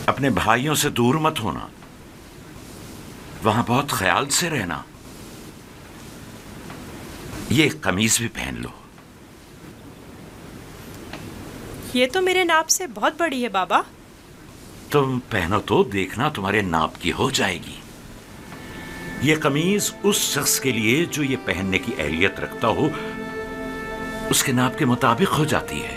अपने भाइयों से दूर मत होना, वहां बहुत ख्याल से रहना। ये कमीज भी पहन लो। ये तो मेरे नाप से बहुत बड़ी है बाबा। तुम पहनो तो देखना तुम्हारे नाप की हो जाएगी। ये कमीज उस शख्स के लिए जो ये पहनने की अहलियत रखता हो, उसके नाप के मुताबिक हो जाती है।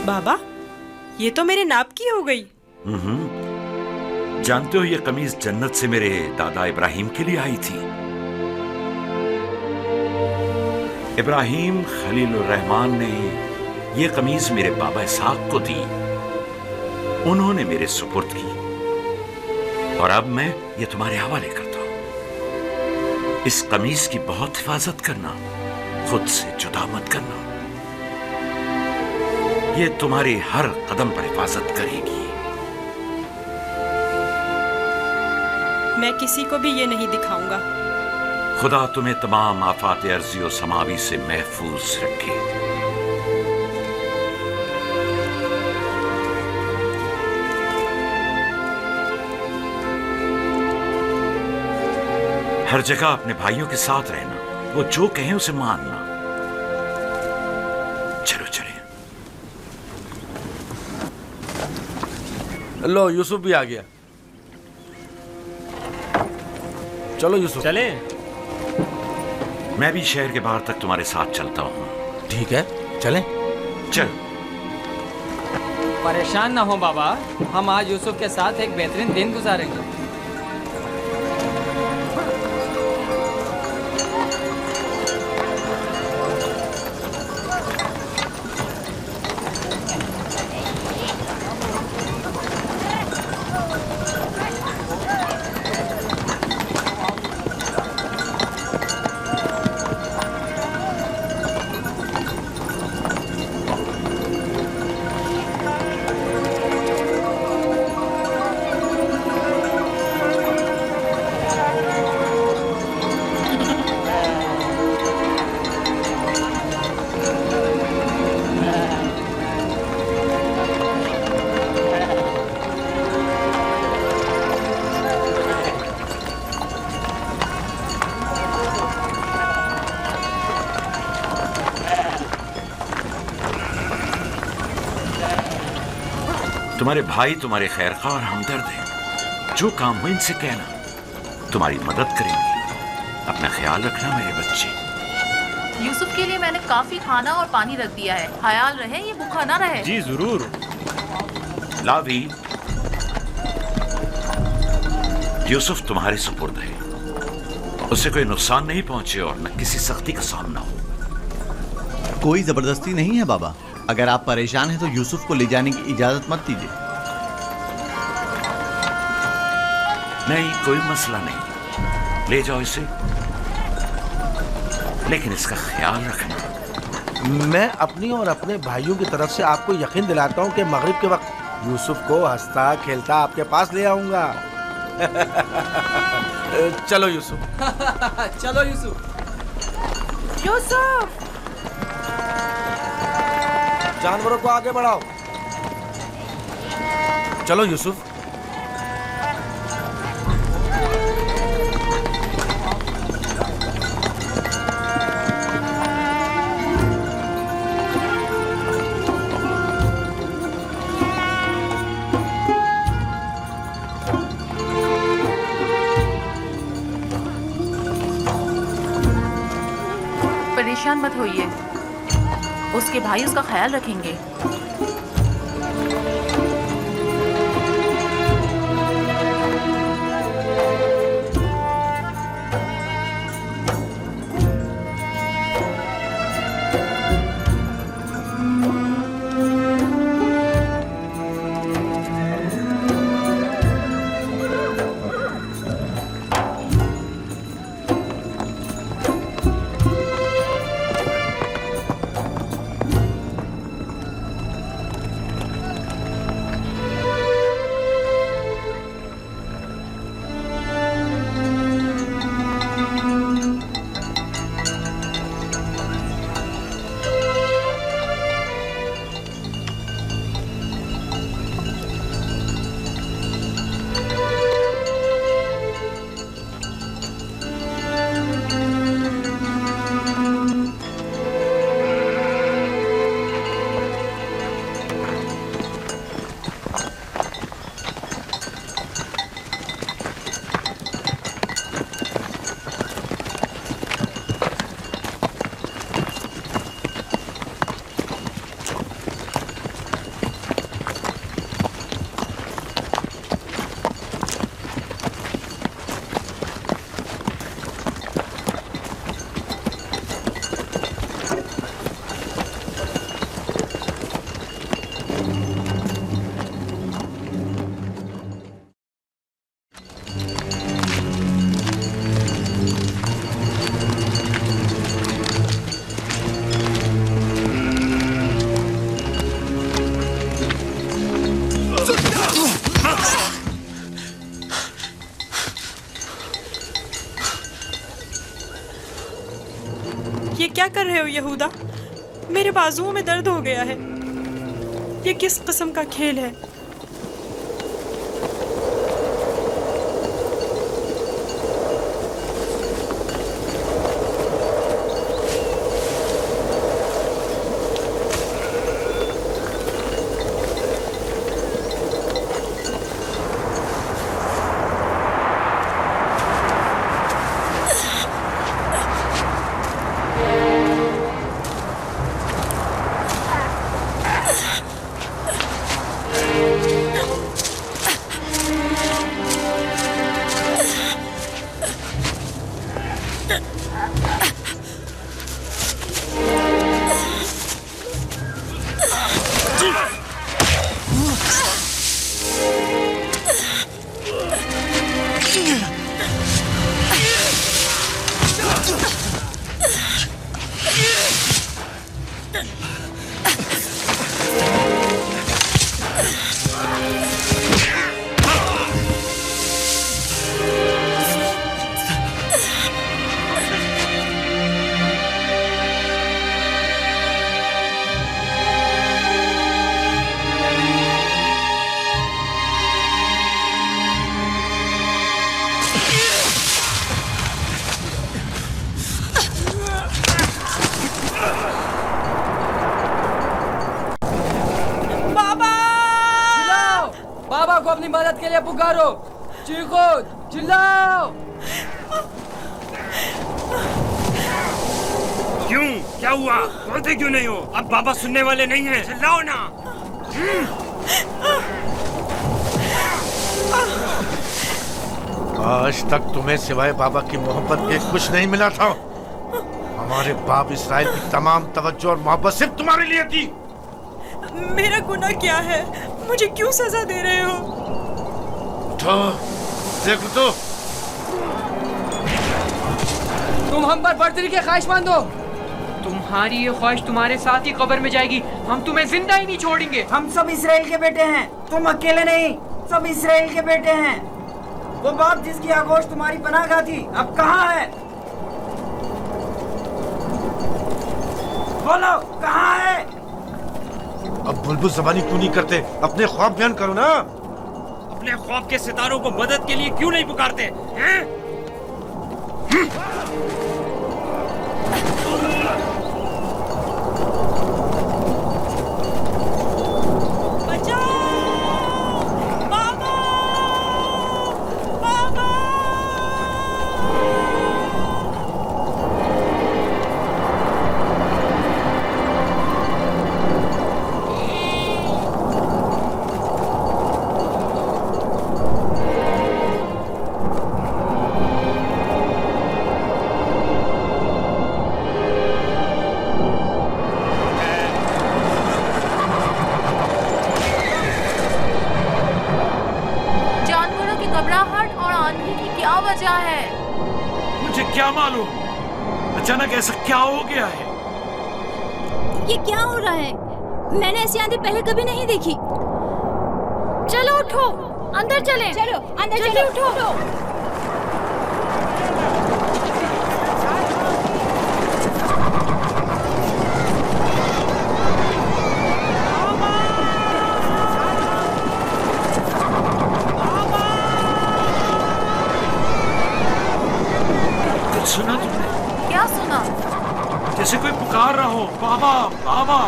बाबा, ये तो मेरे नाप की हो गई। जानते हो, ये कमीज जन्नत से मेरे दादा इब्राहिम के लिए आई थी। इब्राहिम खलीलुर रहमान ने ये कमीज मेरे बाबा इसहाक को दी, उन्होंने मेरे सुपुर्द की, और अब मैं ये तुम्हारे हवाले करता हूं। इस कमीज की बहुत हिफाजत करना, खुद से जुदा मत करना। ये तुम्हारी हर कदम पर हिफाजत करेगी। मैं किसी को भी ये नहीं दिखाऊंगा। खुदा तुम्हें तमाम आफात अर्जी और समावी से महफूज रखे। हर जगह अपने भाइयों के साथ रहना, वो जो कहें उसे मानना। चलो चले। लो, यूसुफ भी आ गया। चलो यूसुफ। चले। मैं भी शहर के बाहर तक तुम्हारे साथ चलता हूँ। ठीक है, चलें। चल। परेशान ना हो बाबा, हम आज यूसुफ के साथ एक बेहतरीन दिन गुजारेंगे। तुम्हारे भाई तुम्हारे खैरखा और हमदर्द हैं। जो काम हो इनसे कहना, तुम्हारी मदद करेंगे। अपना ख्याल रखना मेरे बच्चे। यूसुफ के लिए मैंने काफी खाना और पानी रख दिया है, ख्याल रहे ये भूखा ना रहे। जी जरूर। लावी, यूसुफ तुम्हारे सुपुर्द है, उसे कोई नुकसान नहीं पहुंचे और न किसी सख्ती का सामना हो। कोई जबरदस्ती नहीं है बाबा। अगर आप परेशान हैं तो यूसुफ को ले जाने की इजाजत मत दीजिए। नहीं, कोई मसला नहीं, ले जाओ इसे, लेकिन इसका ख्याल रखना। मैं अपनी और अपने भाइयों की तरफ से आपको यकीन दिलाता हूँ कि मगरिब के वक्त यूसुफ को हंसता खेलता आपके पास ले आऊंगा। चलो यूसुफ। चलो यूसुफ। यूसुफ! जानवरों को आगे बढ़ाओ। चलो यूसुफ। परेशान मत होइए, उसके भाई उसका ख्याल रखेंगे। ये क्या कर रहे हो यहूदा? मेरे बाजुओं में दर्द हो गया है। ये किस किस्म का खेल है? बाबा को अपनी मदद के लिए पुकारो, चीखो, चिल्लाओ। क्यों? क्या हुआ? बोलते क्यों नहीं हो? अब बाबा सुनने वाले नहीं हैं। चिल्लाओ ना। आज तक तुम्हें सिवाय बाबा की मोहब्बत के कुछ नहीं मिला था। हमारे बाप इसराइल की तमाम तवज्जो और मोहब्बत सिर्फ तुम्हारे लिए थी। मेरा गुनाह क्या है? मुझे क्यों सजा दे रहे हो? उठो, देखो तो। तुम हम पर बर्तरी के ख्वाहिशमंद हो। तुम्हारी ये ख्वाहिश तुम्हारे साथ ही कब्र में जाएगी। हम तुम्हें जिंदा ही नहीं छोड़ेंगे। हम सब इसराइल के बेटे हैं, तुम अकेले नहीं, सब इसराइल के बेटे हैं। वो बाप जिसकी आगोश तुम्हारी पनाहगाह थी, अब कहाँ है? बोलो, कहाँ है? अब बुलबुल ज़बानी क्यों नहीं करते? अपने ख्वाब बयान करो ना। अपने ख्वाब के सितारों को मदद के लिए क्यों नहीं पुकारते हैं? मुझे क्या मालूम, अचानक ऐसा क्या हो गया है? ये क्या हो रहा है? मैंने ऐसी आंधी पहले कभी नहीं देखी। चलो उठो, अंदर चलें। चलो अंदर चलो, उठो। सुना तुमने? क्या सुना? जैसे कोई पुकार रहा हो, बाबा बाबा।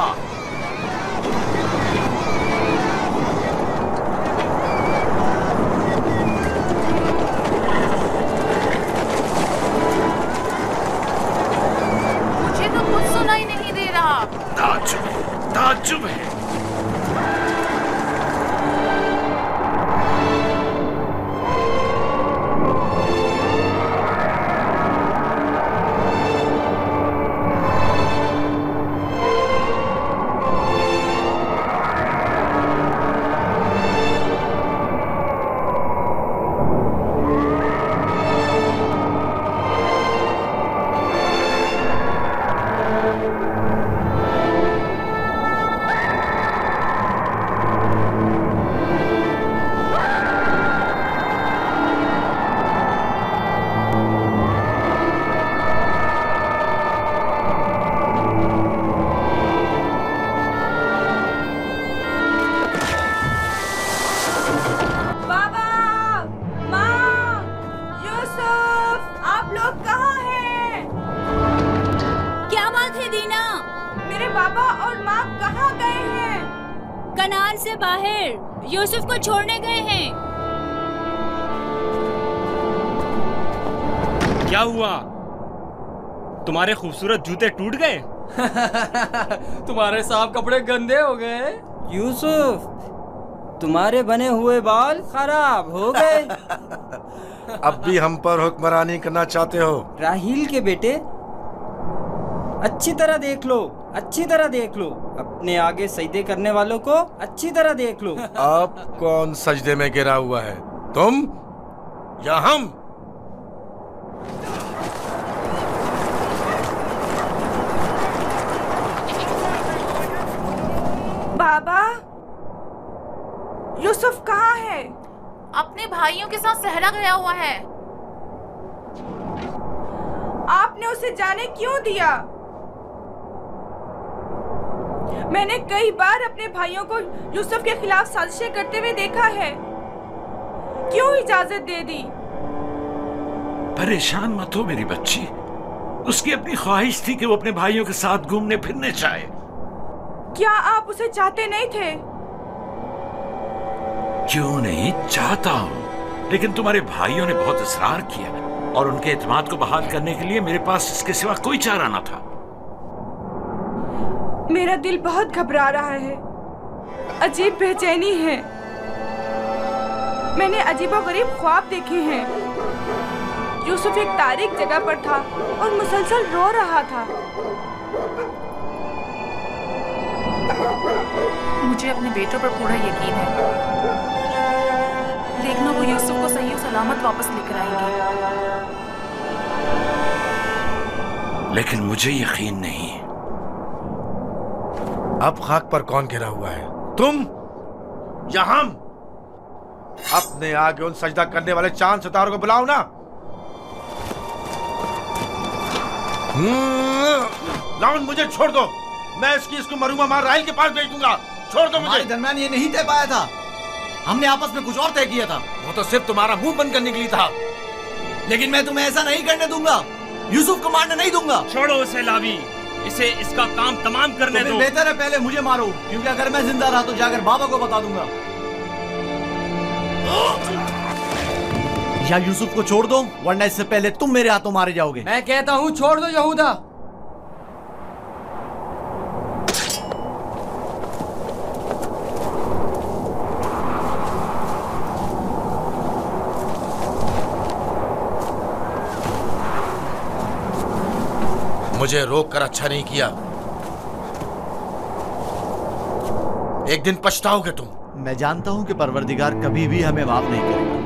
मुझे तो कुछ सुना ही नहीं दे रहा। ताज्जुब है। कनान से बाहर यूसुफ को छोड़ने गए हैं। क्या हुआ? तुम्हारे खूबसूरत जूते टूट गए? तुम्हारे साफ कपड़े गंदे हो गए। यूसुफ, तुम्हारे बने हुए बाल खराब हो गए। अब भी हम पर हुक्मरानी करना चाहते हो? राहील के बेटे, अच्छी तरह देख लो, अच्छी तरह देख लो। अपने आगे सजदे करने वालों को अच्छी तरह देख लो। अब कौन सजदे में गिरा हुआ है, तुम या हम? बाबा, यूसुफ कहाँ है? अपने भाइयों के साथ सहरा गया हुआ है। आपने उसे जाने क्यों दिया? मैंने कई बार अपने भाइयों को यूसुफ के खिलाफ साजिशें करते हुए देखा है। क्यों इजाजत दे दी? परेशान मत हो मेरी बच्ची। उसकी अपनी ख्वाहिश थी कि वो अपने भाइयों के साथ घूमने फिरने जाए। क्या आप उसे चाहते नहीं थे? क्यों नहीं चाहता हूँ, लेकिन तुम्हारे भाइयों ने बहुत इसरार किया और उनके एतमाद को बहाल करने के लिए मेरे पास इसके सिवा कोई चारा न था। मेरा दिल बहुत घबरा रहा है, अजीब बेचैनी है। मैंने अजीबोगरीब ख्वाब देखे हैं। यूसुफ एक तारीक जगह पर था और मुसलसल रो रहा था। मुझे अपने बेटों पर पूरा यकीन है। देखना वो यूसुफ को सही और सलामत वापस लेकर आएंगे। लेकिन मुझे यकीन नहीं। अब खाक पर कौन गिरा हुआ है, तुम या हम? अपने आगे उन सजदा करने वाले चांद सितारों को बुलाओ ना। लाउन, मुझे छोड़ दो। मैं इसको मरूमा मार राहिल के पास भेज दूंगा। छोड़ दो मुझे। हमारे दरमियान ये नहीं तय पाया था। हमने आपस में कुछ और तय किया था। वो तो सिर्फ तुम्हारा मुंह बंद करने के लिए था। लेकिन मैं तुम्हें ऐसा नहीं करने दूंगा। यूसुफ को मारने नहीं दूंगा। छोड़ो उसे लावी, इसे इसका काम तमाम करने दो। बेहतर है पहले मुझे मारो, क्योंकि अगर मैं जिंदा रहा तो जाकर बाबा को बता दूंगा। या यूसुफ को छोड़ दो, वरना इससे पहले तुम मेरे हाथों मारे जाओगे। मैं कहता हूँ छोड़ दो यहूदा। मुझे रोक कर अच्छा नहीं किया। एक दिन पछताओगे तुम। मैं जानता हूं कि परवरदिगार कभी भी हमें माफ नहीं करेगा।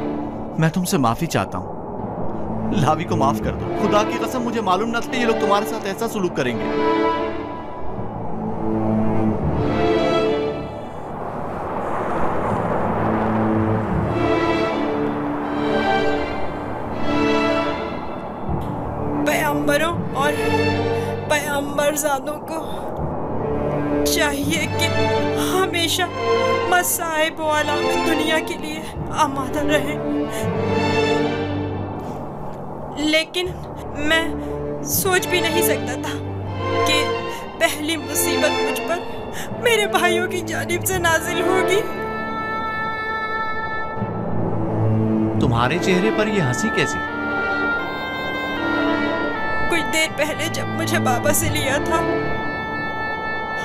मैं तुमसे माफी चाहता हूं। लावी को माफ कर दो। खुदा की कसम, मुझे मालूम न था ये लोग तुम्हारे साथ ऐसा सुलूक करेंगे। पैगंबरों और पैगंबरजादों को चाहिए कि हमेशा मसाइब व आलाम दुनिया के लिए आमादा रहे। लेकिन मैं सोच भी नहीं सकता था कि पहली मुसीबत मुझ पर मेरे भाइयों की जानिब से नाजिल होगी। तुम्हारे चेहरे पर ये हंसी कैसी? कुछ देर पहले जब मुझे बाबा से लिया था,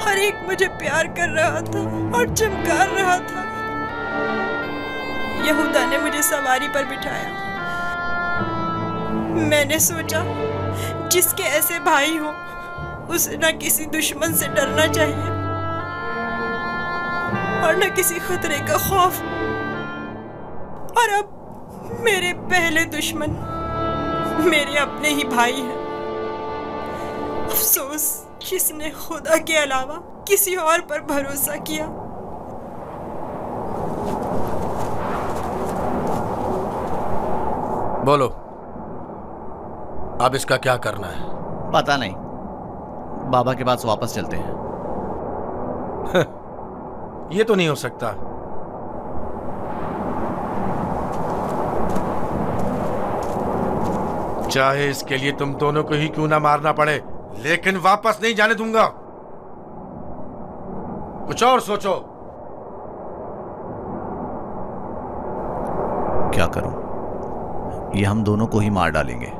हर एक मुझे प्यार कर रहा था और चमकार रहा था। यहूदा ने मुझे सवारी पर बिठाया। मैंने सोचा जिसके ऐसे भाई हो उसे न किसी दुश्मन से डरना चाहिए और न किसी खतरे का खौफ। और अब मेरे पहले दुश्मन मेरे अपने ही भाई हैं। अफसोस जिसने खुदा के अलावा किसी और पर भरोसा किया। बोलो, अब इसका क्या करना है? पता नहीं। बाबा के पास वापस चलते हैं। ये तो नहीं हो सकता। चाहे इसके लिए तुम दोनों को ही क्यों ना मारना पड़े, लेकिन वापस नहीं जाने दूंगा। कुछ और सोचो। ये हम दोनों को ही मार डालेंगे।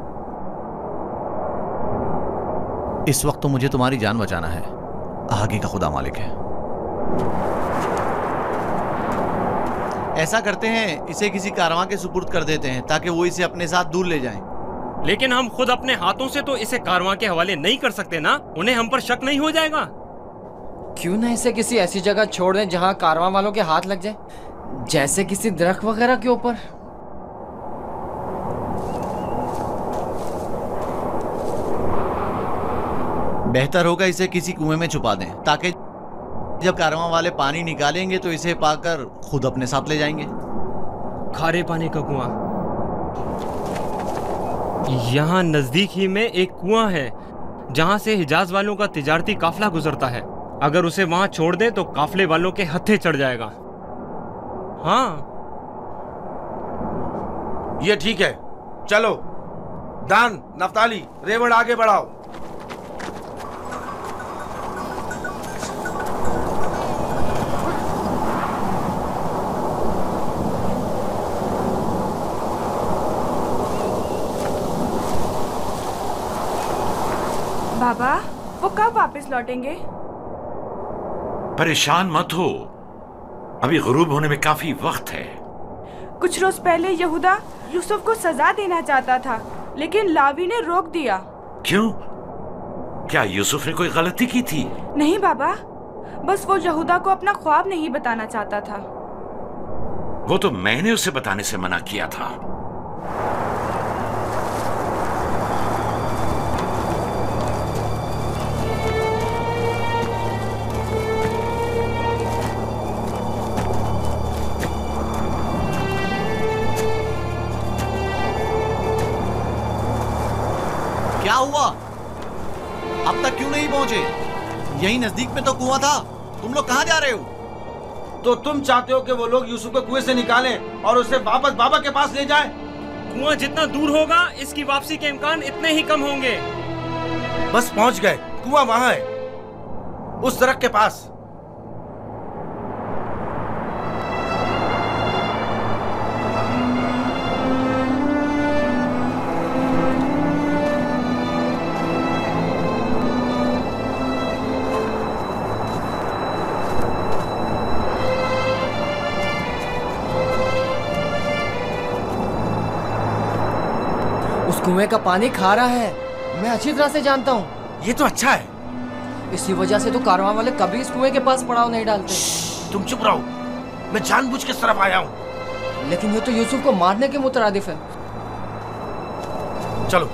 इस वक्त तो मुझे तुम्हारी जान बचाना है, आगे का खुदा मालिक है। ऐसा करते हैं, इसे किसी कारवां के सुपुर्द कर देते हैं ताकि वो इसे अपने साथ दूर ले जाएं। लेकिन हम खुद अपने हाथों से तो इसे कारवां के हवाले नहीं कर सकते ना, उन्हें हम पर शक नहीं हो जाएगा? क्यों ना इसे किसी ऐसी जगह छोड़ दें जहां कारवां वालों के हाथ लग जाए, जैसे किसी दरख्त वगैरह के ऊपर। बेहतर होगा इसे किसी कुएं में छुपा दें ताकि जब कारवां वाले पानी निकालेंगे तो इसे पाकर खुद अपने साथ ले जाएंगे। खारे पानी का कुआं। यहाँ नजदीक ही में एक कुआं है जहाँ से हिजाज वालों का तिजारती काफिला गुजरता है। अगर उसे वहाँ छोड़ दें तो काफिले वालों के हत्थे चढ़ जाएगा। हाँ, ये ठीक है, चलो। दान, नफ्ताली, रेवड़ आगे बढ़ाओ। बाबा, वो कब वापस लौटेंगे? परेशान मत हो, अभी गुरूब होने में काफी वक्त है। कुछ रोज पहले यहूदा यूसुफ को सजा देना चाहता था, लेकिन लावी ने रोक दिया। क्यों? क्या यूसुफ ने कोई गलती की थी? नहीं बाबा, बस वो यहूदा को अपना ख्वाब नहीं बताना चाहता था। वो तो मैंने उसे बताने से मना किया था। क्या हुआ? अब तक क्यों नहीं पहुंचे? यही नजदीक में तो कुआं था। तुम लोग कहां जा रहे हो? तो तुम चाहते हो कि वो लोग यूसुफ को कुएं से निकालें और उसे वापस बाबा के पास ले जाएं? कुआं जितना दूर होगा इसकी वापसी के इम्कान इतने ही कम होंगे। बस पहुंच गए, कुआं वहां है, उस दरख्त के पास। उस कुएं का पानी खारा है, मैं अच्छी तरह से जानता हूँ। ये तो अच्छा है। इसी वजह से तो कारवां वाले कभी इस कुएं के पास पड़ाव नहीं डालते। तुम चुप रहो, मैं जानबूझ के इस तरफ आया हूँ। लेकिन ये तो यूसुफ को मारने के मुतरादिफ है। चलो।